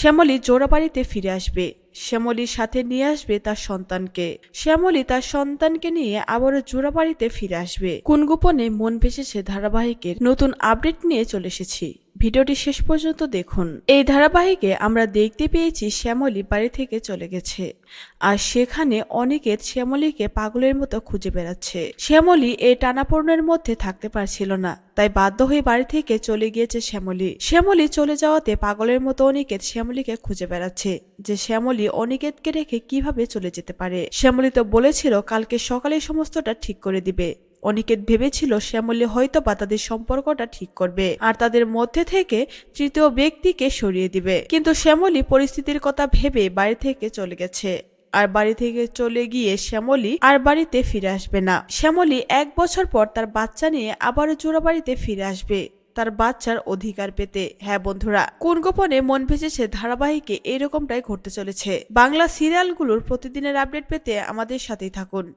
শ্যামলী জোড়াবাড়িতে ফিরে আসবে। শ্যামলীর সাথে নিয়ে আসবে তার সন্তানকে। শ্যামলী তার সন্তানকে নিয়ে আবারও জোড়াবাড়িতে ফিরে আসবে। কোন গোপনে মন ভেসেছে ধারাবাহিকের নতুন আপডেট নিয়ে চলে এসেছি। ভিডিওটি শেষ পর্যন্ত দেখুন। এই ধারাবাহিকে আমরা দেখতে পেয়েছি শ্যামলী বাড়ি থেকে চলে গেছে, আর সেখানে অনিকেত শ্যামলীকে পাগলের মতো খুঁজে বেড়াচ্ছে। শ্যামলী এই টানাপোড়েনের মধ্যে থাকতে পারছিল না, তাই বাধ্য হয়ে বাড়ি থেকে চলে গিয়েছে শ্যামলী। শ্যামলী চলে যাওয়াতে পাগলের মতো অনিকেত শ্যামলীকে খুঁজে বেড়াচ্ছে, যে শ্যামলী অনিকেতকে রেখে কিভাবে চলে যেতে পারে। শ্যামলী তো বলেছিল কালকে সকালে সমস্তটা ঠিক করে দিবে। অনিকেত ভেবেছিল শ্যামলী হয়তো বা তাদের সম্পর্কটা ঠিক করবে আর তাদের মধ্যে থেকে তৃতীয় ব্যক্তিকে সরিয়ে দিবে, কিন্তু শ্যামলী পরিস্থিতির কথা ভেবে বাড়ি থেকে চলে গেছে। আর বাড়ি থেকে চলে গিয়ে শ্যামলী আর বাড়িতে ফিরে আসবে না। শ্যামলী 1 বছর পর তার বাচ্চা নিয়ে আবারও জোড়াবাড়িতে ফিরে আসবে তার বাচ্চার অধিকার পেতে। হ্যাঁ বন্ধুরা, কোন গোপনে মন ভেসেছে ধারাবাহিকে এরকমটাই ঘটতে চলেছে। বাংলা সিরিয়ালগুলোর প্রতিদিনের আপডেট পেতে আমাদের সাথেই থাকুন।